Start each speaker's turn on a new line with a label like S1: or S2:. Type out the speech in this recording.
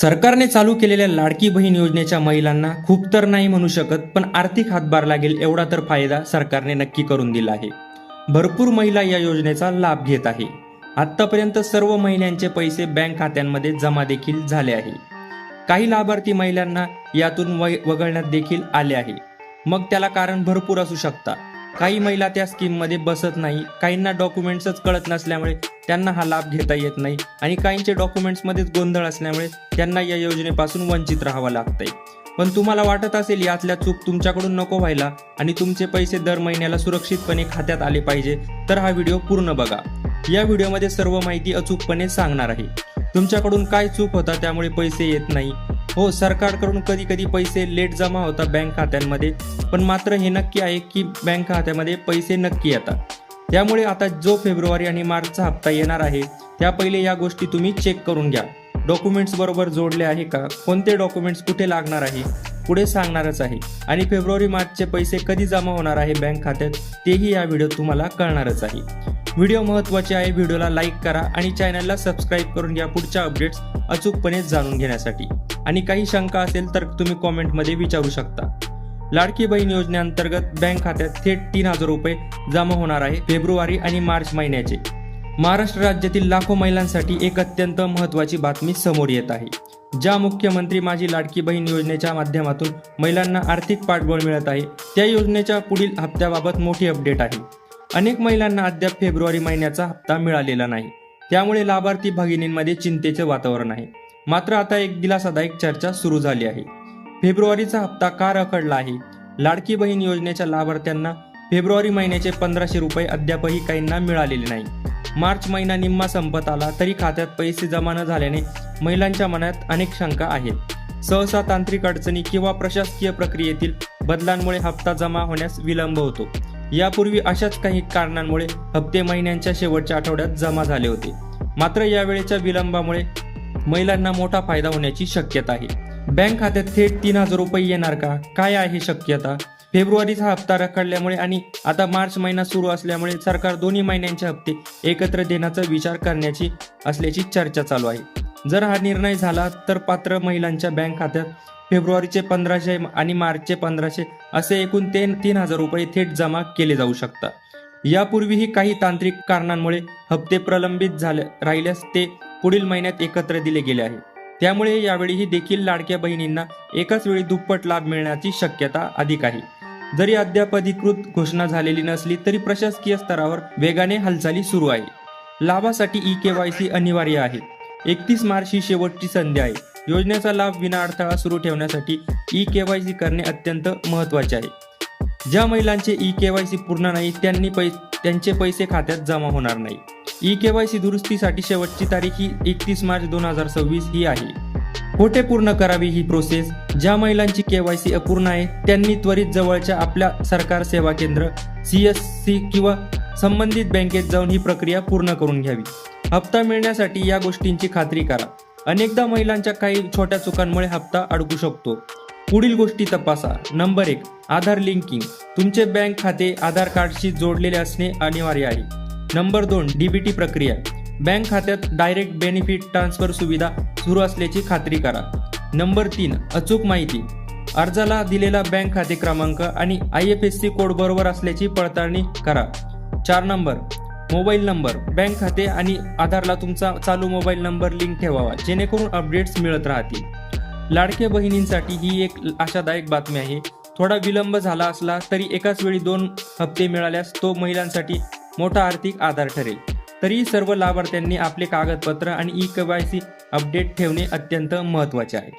S1: सरकारने चालू केलेल्या लाडकी बहीण योजनेच्या महिलांना खूप तर नाही म्हणू शकत, पण आर्थिक हातभार लागेल एवढा तर फायदा सरकारने नक्की करून दिला आहे। भरपूर महिला या योजनेचा लाभ घेत आहे। आतापर्यंत सर्व महिलांचे पैसे बँक खात्यांमध्ये जमा देखील झाले आहे। काही लाभार्थी महिलांना यातून वगळण्यात देखील आले आहे। मग त्याला कारण भरपूर असू शकतात। काही महिला त्या स्कीममध्ये बसत नाही, काहींना डॉक्युमेंट्सच कळत नसल्यामुळे त्यांना हा लाभ घेता येत नाही आणि काहींचे डॉक्युमेंट्समध्येच गोंधळ असल्यामुळे त्यांना या योजनेपासून वंचित राहावं लागतंय। पण तुम्हाला वाटत असेल यातल्या चूक तुमच्याकडून नको व्हायला आणि तुमचे पैसे दर महिन्याला सुरक्षितपणे खात्यात आले पाहिजे, तर हा व्हिडिओ पूर्ण बघा। या व्हिडिओमध्ये सर्व माहिती अचूकपणे सांगणार आहे। तुमच्याकडून काय चूक होता त्यामुळे पैसे येत नाही? हो, सरकारकडून कधी कधी पैसे लेट जमा होतात बँक खात्यांमध्ये, पण मात्र हे नक्की आहे की बँक खात्यामध्ये पैसे नक्की येतात। त्यामुळे आता जो फेब्रुवारी आणि मार्चचा हप्ता येणार आहे त्या पहिले या गोष्टी तुम्ही चेक करून घ्या। डॉक्युमेंट्स बरोबर जोडले आहे का, कोणते डॉक्युमेंट्स कुठे लागणार आहे पुढे सांगणारच आहे, आणि फेब्रुवारी मार्चचे पैसे कधी जमा होणार आहे बँक खात्यात तेही या व्हिडिओत तुम्हाला कळणारच आहे। व्हिडिओ महत्त्वाचे आहे, व्हिडिओला लाईक करा आणि चॅनलला सबस्क्राईब करून घ्या पुढच्या अपडेट्स अचूकपणे जाणून घेण्यासाठी। आणि काही शंका असेल तर तुम्ही कॉमेंटमध्ये विचारू शकता। लाडकी बहीण योजनेअंतर्गत बँक खात्यात थेट 3000 रुपये जमा होणार आहे फेब्रुवारी आणि मार्च महिन्याचे। महाराष्ट्र राज्यातील लाखो महिलांसाठी एक अत्यंत महत्त्वाची बातमी समोर येत आहे। ज्या मुख्यमंत्री माझी लाडकी बहीण योजनेच्या माध्यमातून महिलांना आर्थिक पाठबळ मिळत आहे त्या योजनेच्या पुढील हप्त्याबाबत मोठी अपडेट आहे। अनेक महिलांना अद्याप फेब्रुवारी महिन्याचा हप्ता मिळालेला नाही, त्यामुळे लाभार्थी भगिनींमध्ये चिंतेचे वातावरण आहे। मात्र आता एक दिलासादायक चर्चा सुरू झाली आहे। फेब्रुवारीचा हप्ता का रखडला आहे? लाडकी बहीण योजनेच्या लाभार्थ्यांना फेब्रुवारी महिन्याचे 1500 रुपये अद्यापही काहींना मिळालेले नाही। मार्च महिना निम्मा संपत आला तरी खात्यात पैसे जमा न झाल्याने महिलांच्या मनात अनेक शंका आहेत। सहसा तांत्रिक अडचणी किंवा प्रशासकीय प्रक्रियेतील बदलांमुळे हप्ता जमा होण्यास विलंब होतो। यापूर्वी अशाच काही कारणांमुळे हप्ते महिन्यांच्या शेवटच्या आठवड्यात जमा झाले होते। मात्र यावेळेच्या विलंबामुळे महिलांना मोठा फायदा होण्याची शक्यता आहे। बँक खात्यात थेट 3000 रुपये येणार का? काय आहे शक्यता? फेब्रुवारीचा हप्ता रखडल्यामुळे आणि आता मार्च महिना सुरू असल्यामुळे सरकार दोन्ही महिन्यांचे हप्ते एकत्र देण्याचा विचार करण्याची असल्याची चर्चा चालू आहे। जर हा निर्णय झाला तर पात्र महिलांच्या बँक खात्यात फेब्रुवारीचे 1500 आणि मार्चचे 1500 असे एकूण 3000 रुपये थेट जमा केले जाऊ शकतात। यापूर्वीही काही तांत्रिक कारणांमुळे हप्ते प्रलंबित राहिल्यास ते पुढील महिन्यात एकत्र दिले गेले आहे। त्यामुळे यावेळीही देखील लाडक्या बहिणींना एकाच वेळी दुप्पट लाभ मिळण्याची शक्यता अधिक आहे। जरी अद्याप अधिकृत घोषणा झालेली नसली तरी प्रशासकीय स्तरावर वेगाने हालचाली सुरू आहे। लाभासाठी ई-केवायसी अनिवार्य आहे। 31 मार्च ही शेवटची संधी आहे। योजनेचा लाभ विनाअडथळा सुरू ठेवण्यासाठी ई-केवायसी करणे अत्यंत महत्त्वाचे आहे। ज्या महिलांचे ई-केवायसी पूर्ण नाही त्यांचे पैसे खात्यात जमा होणार नाही। ई-केवायसी दुरुस्तीसाठी शेवटची तारीख ही 31 मार्च 2026 ही आहे। कोठे पूर्ण करावी ही प्रोसेस? ज्या महिलांची केवायसी अपूर्ण आहे त्यांनी त्वरित जवळच्या आपल्या सरकार सेवा केंद्र, CSC किंवा संबंधित बँकेत जाऊन ही प्रक्रिया पूर्ण करून घ्यावी। हप्ता मिळण्यासाठी या गोष्टींची खात्री करा। अनेकदा महिलांच्या काही छोट्या चुकांमुळे हप्ता अडकू शकतो। पुढील गोष्टी तपासा। नंबर 1, आधार लिंकिंग। तुमचे बँक खाते आधार कार्डशी जोडलेले असणे अनिवार्य आहे। नंबर 2, DBT प्रक्रिया। बँक खात्यात डायरेक्ट बेनिफिट ट्रान्सफर सुविधा सुरू असल्याची खात्री करा। नंबर 3, अचूक माहिती। अर्जाला दिलेला बँक खाते क्रमांक आणि IFSC कोड बरोबर असल्याची पडताळणी करा। 4 नंबर, मोबाईल नंबर। बँक खाते आणि आधारला तुमचा चालू मोबाईल नंबर लिंक ठेवावा जेणेकरून अपडेट्स मिळत राहतील। लाडक्या बहिणींसाठी ही एक आशादायक बातमी आहे। थोडा विलंब झाला असला तरी एकाच वेळी 2 हप्ते मिळाल्यास तो महिलांसाठी मोठा आर्थिक आधार ठरेल। तरी सर्व लाभार्थ्यांनी आपले कागदपत्र आणि ई-केवायसी अपडेट ठेवणे अत्यंत महत्त्वाचे आहे।